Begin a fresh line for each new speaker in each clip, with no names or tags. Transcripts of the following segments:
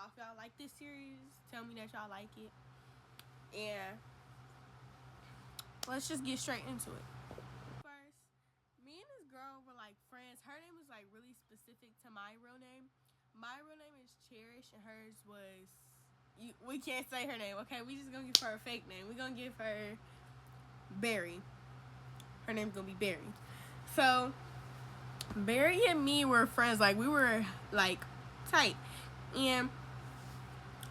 y'all. If y'all like this series, tell me that y'all like it. And let's just get straight into it. First, me and this girl were like friends. Her name was like really specific to my real name. My real name is Cherish, and hers was. We can't say her name, okay? We just gonna give her a fake name. We gonna give her Barry. Her name's gonna be Barry. So Barry and me were friends. Like we were like tight, and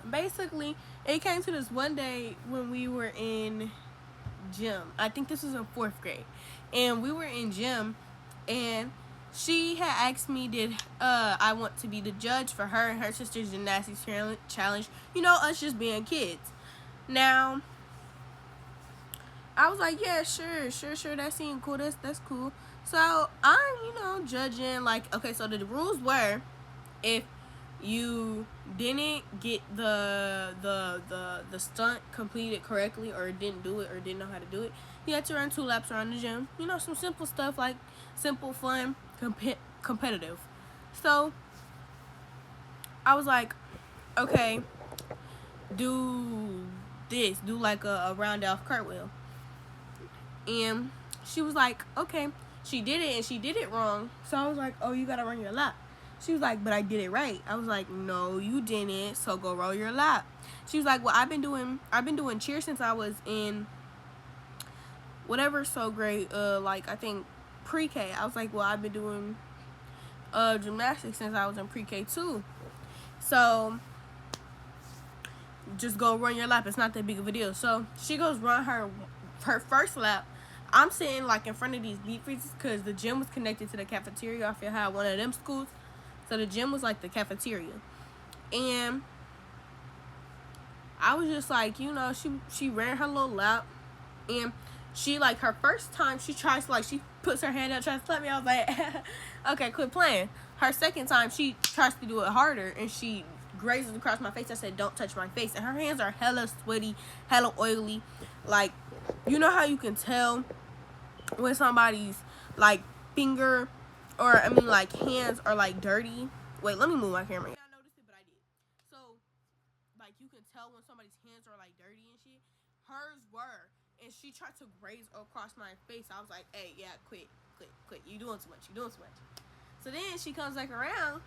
basically it came to this one day when we were in gym. I think this was in 4th grade, and we were in gym, and she had asked me did I want to be the judge for her and her sister's gymnastics challenge. You know, us just being kids. Now I was like, yeah, sure. That seemed cool. That's cool. So I'm, judging. Like, okay, so the rules were, if you didn't get the stunt completed correctly, or didn't do it, or didn't know how to do it, you had to run 2 laps around the gym. You know, some simple stuff, like simple, fun, competitive. So I was like, okay, do this, do like a round off cartwheel. And she was like, okay. She did it, and she did it wrong. So I was like, oh, you gotta run your lap. She was like, but I did it right. I was like, no, you didn't. So go roll your lap. She was like, well, I've been doing cheer since I was in whatever grade, like I think pre-K. I was like, well, I've been doing gymnastics since I was in pre-K too. So just go run your lap. It's not that big of a deal. So she goes run her first lap. I'm sitting like in front of these deep freezers because the gym was connected to the cafeteria. I feel how one of them schools. So the gym was like the cafeteria. And I was just like, she ran her little lap. And she, like, her first time, she tries to, like, she puts her hand up, tries to slap me. I was like, okay, quit playing. Her second time, she tries to do it harder, and she grazes across my face. I said, don't touch my face. And her hands are hella sweaty, hella oily. Like, you know how you can tell when somebody's, like, finger, or, like, hands are, like, dirty? Wait, let me move my camera. I noticed it, but I did. So, like, you can tell when somebody's hands are, like, dirty and shit. Hers were. And she tried to graze across my face. I was like, hey, yeah, quit. You doing too much. So then she comes back around,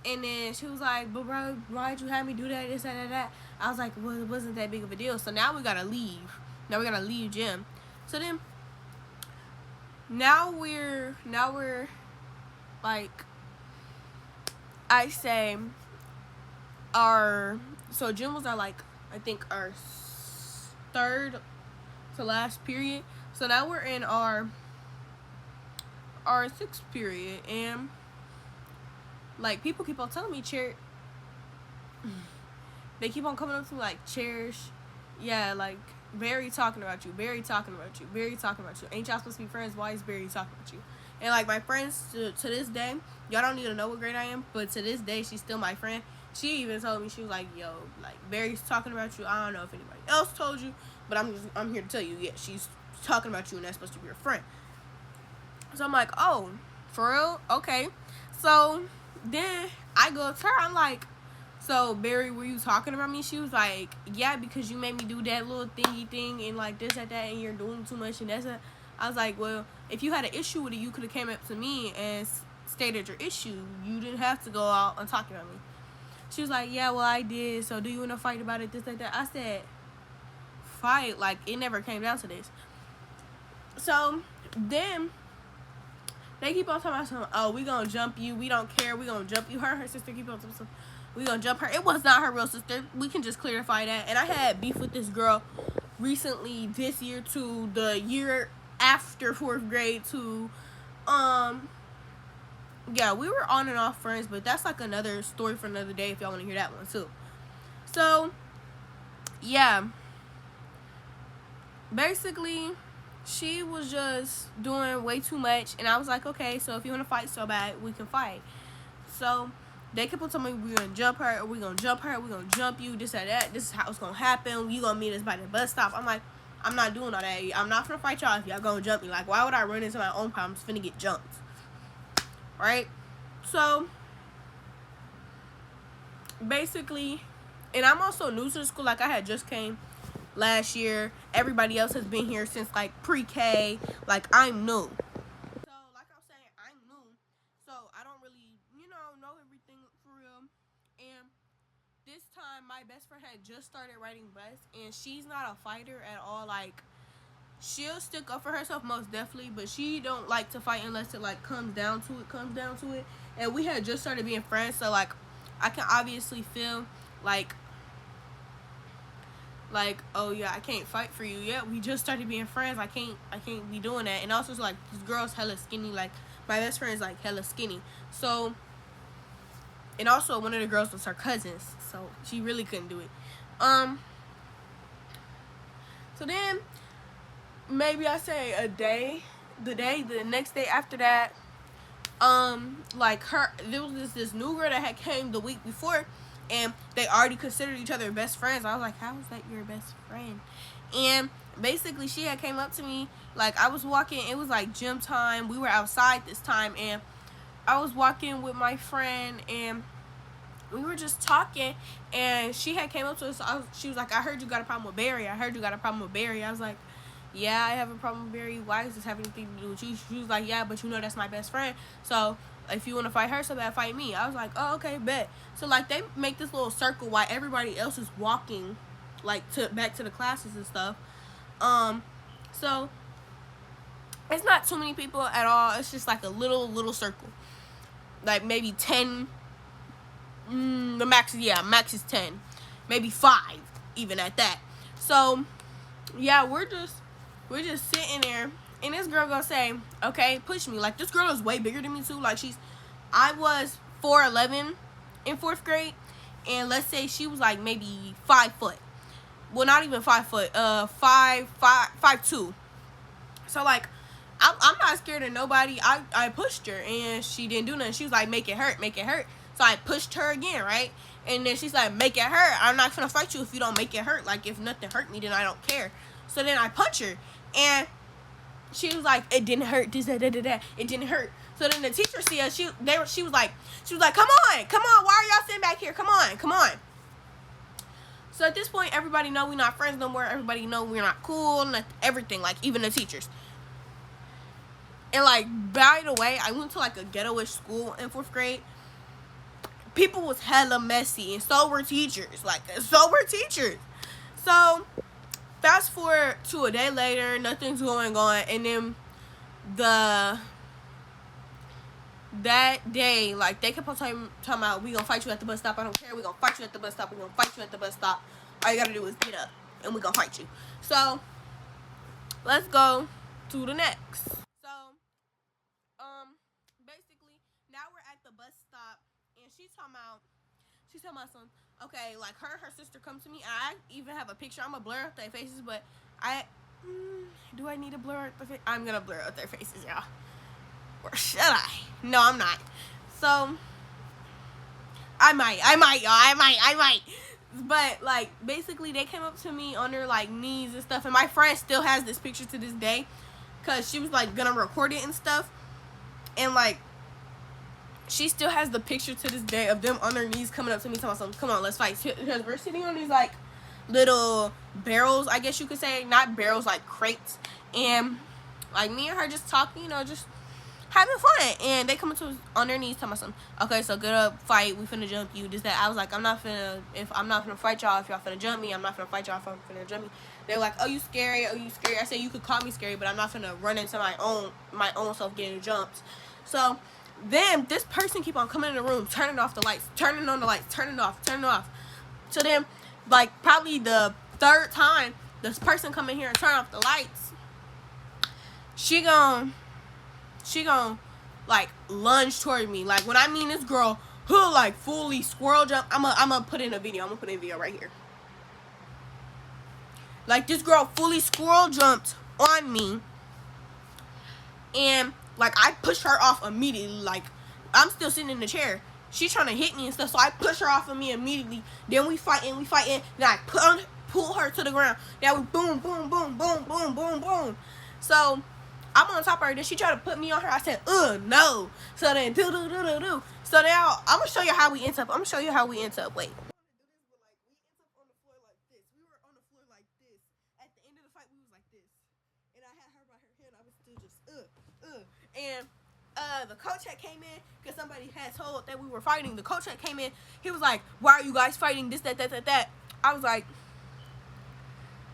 and then she was like, but bro, why'd you have me do that, this, that. I was like, well, it wasn't that big of a deal. So now we gotta leave. Now we gotta leave gym. So then, now we're like, I say, so gym was our, like, I think our 3rd to last period. So now we're in our 6th period, and like people keep on telling me they keep on coming up to me like, Cherish, yeah, like Barry talking about you. Ain't y'all supposed to be friends? Why is Barry talking about you? And like my friends to this day, y'all don't need to know what grade I am, but to this day she's still my friend. She even told me, she was like, yo, like Barry's talking about you. I don't know if anybody else told you, but I'm here to tell you, yeah, she's talking about you, and that's supposed to be your friend. So I'm like, oh, for real? Okay. So then I go to her, I'm like, so Barry, were you talking about me? She was like, yeah, because you made me do that little thingy thing, and like this and that, and you're doing too much, and I was like, well, if you had an issue with it, you could have came up to me and stated your issue. You didn't have to go out and talk about me. She was like, yeah, well, I did. So do you want to fight about it, this, that? I said, fight? Like, it never came down to this. So then they keep on talking about oh, we gonna jump you. We don't care. We gonna jump you. Her and her sister keep on talking we gonna jump her. It was not her real sister. We can just clarify that. And I had beef with this girl recently this year to the year after 4th grade to yeah, we were on and off friends, but that's like another story for another day if y'all want to hear that one too. So yeah, basically she was just doing way too much, and I was like, okay, so if you want to fight so bad, we can fight. So they kept on telling me, we're gonna jump her, we're gonna jump you, this and that, this is how it's gonna happen, you gonna meet us by the bus stop. I'm like, I'm not doing all that. I'm not gonna fight y'all if y'all gonna jump me. Like, why would I run into my own problems finna get jumped? Right? So basically, and I'm also new to the school. Like, I had just came last year. Everybody else has been here since like pre-K. Like, I'm new. So, like I'm saying, I'm new. So, I don't really, know everything for real. And this time, my best friend had just started riding bus, and she's not a fighter at all. Like, she'll stick up for herself most definitely, but she don't like to fight unless it like comes down to it. And we had just started being friends, so like I can obviously feel like oh yeah, I can't fight for you. Yeah, we just started being friends. I can't be doing that. And also it's like this girl's hella skinny. Like, my best friend is like hella skinny. So, and also one of the girls was her cousins, so she really couldn't do it. So then maybe I say the next day after that, like there was this new girl that had came the week before, and they already considered each other best friends. I was like, how is that your best friend? And basically she had came up to me, like I was walking, it was like gym time, we were outside this time, and I was walking with my friend, and we were just talking, and she had came up to us. She was like, I heard you got a problem with Barry. I was like, yeah, I have a problem with Barry. Why does this have anything to do with you? She was like, yeah, but that's my best friend. So if you want to fight her so bad, fight me. I was like, oh, okay, bet. So like they make this little circle while everybody else is walking, like back to the classes and stuff. So it's not too many people at all. It's just like a little circle, like maybe 10. The max is 10, maybe 5 even at that. So yeah, we're just sitting there, and this girl gonna say, okay, push me. Like, this girl is way bigger than me too. Like, I was 4'11" in 4th grade, and let's say she was like maybe 5 foot. Well, not even 5 foot. 5'2". So like, I'm not scared of nobody. I pushed her, and she didn't do nothing. She was like, make it hurt. So I pushed her again, right? And then she's like, make it hurt. I'm not gonna fight you if you don't make it hurt. Like, if nothing hurt me, then I don't care. So then I punch her, and she was like, it didn't hurt. It didn't hurt. So then the teacher see us. She was like, come on. Why are y'all sitting back here? Come on. So at this point, everybody know we're not friends no more. Everybody know we're not cool. Everything, like even the teachers. And like, by the way, I went to like a ghetto-ish school in 4th grade. People was hella messy, and so were teachers. So fast forward to a day later, nothing's going on, and then that day, like, they kept on talking about, we gonna fight you at the bus stop. I don't care. We gonna fight you at the bus stop. All you gotta do is get up, and we gonna fight you. So let's go to the next. So basically now we're at the bus stop, and she's talking about something. Okay, like her sister comes to me. I even have a picture. I'm gonna blur up their faces, but do I need to blur up the face? I'm gonna blur up their faces, y'all. Or should I? No, I'm not. So I might, y'all. But like, basically, they came up to me on their like knees and stuff, and my friend still has this picture to this day, cause she was like gonna record it and stuff, and like, she still has the picture to this day of them on their knees coming up to me talking about, come on, let's fight. Because we're sitting on these like little barrels, I guess you could say. Not barrels, like crates. And like, me and her just talking, just having fun. And they come up to us on their knees talking about something. Okay, so get up, fight, we finna jump you, this, that. I was like, I'm not finna fight y'all if y'all finna jump me. I'm not finna fight y'all if y'all finna jump me. They're like, oh, you scary. I said, you could call me scary, but I'm not finna run into my own self getting jumped. So then this person keep on coming in the room, turning off the lights, turning on the lights, turning off. So then, like, probably the 3rd time this person come in here and turn off the lights, she gon' like lunge toward me. Like, when I mean this girl who like fully squirrel jump, I'm gonna put in a video. Right here. Like, this girl fully squirrel jumped on me, and like, I pushed her off immediately. Like, I'm still sitting in the chair. She's trying to hit me and stuff, so I push her off of me immediately. Then we fighting. Then I pull her to the ground. Now we boom. So I'm on top of her. Then she tried to put me on her. I said, no. So then, do. So now, I'm going to show you how we end up. Wait. At the end of the fight, we was like this. And I had her by her hand. I was still just, And the coach that came in, because somebody had told that we were fighting. The coach that came in, he was like, why are you guys fighting? This, that. I was like,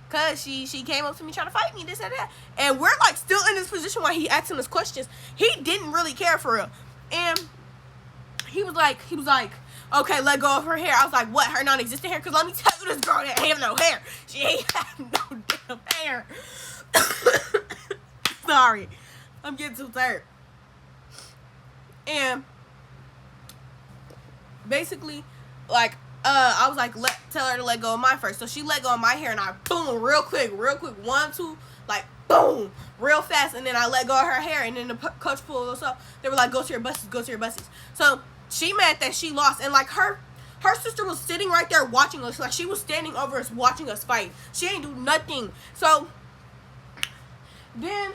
because she came up to me trying to fight me, this, that. And we're like still in this position while he asking us questions. He didn't really care for real. And he was like, okay, let go of her hair. I was like, what, her non-existent hair? Because let me tell you, this girl didn't have no hair. She ain't have no damn hair. Sorry. I'm getting too tired. And basically, like, I was like, tell her to let go of mine first. So she let go of my hair, and I, boom, real quick, 1, 2, like, boom, real fast. And then I let go of her hair, and then the coach pulled us up. They were like, go to your buses. So she mad that she lost, and like her sister was sitting right there watching us. Like, she was standing over us watching us fight. She ain't do nothing. So then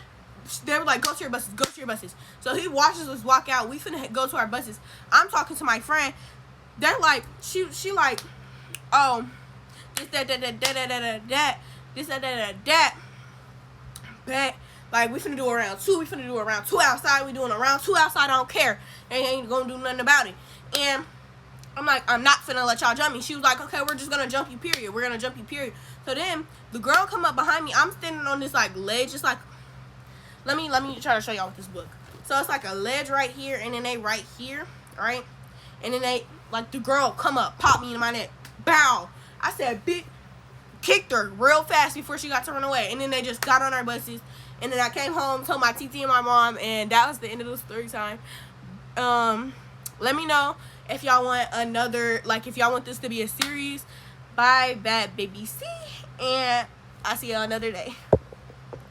they were like, go to your buses. So he watches us walk out. We finna go to our buses. I'm talking to my friend. They're like, she like, oh, this, that, bet. Like, we finna do a round 2. We finna do a round 2 outside. We doing a round 2 outside. I don't care. They ain't gonna do nothing about it. And I'm like, I'm not finna let y'all jump me. She was like, okay, we're just gonna jump you, period. So then the girl come up behind me. I'm standing on this like ledge, just like, let me try to show y'all with this book. So it's like a ledge right here, and then they right here, right? And then they, like, the girl come up, pop me in my neck, bow. I said, bitch, kicked her real fast before she got to run away. And then they just got on our buses. And then I came home, told my TT and my mom, and that was the end of the story time. Let me know if y'all want another, like, if y'all want this to be a series. Bye, Bad Baby C. And I'll see y'all another day.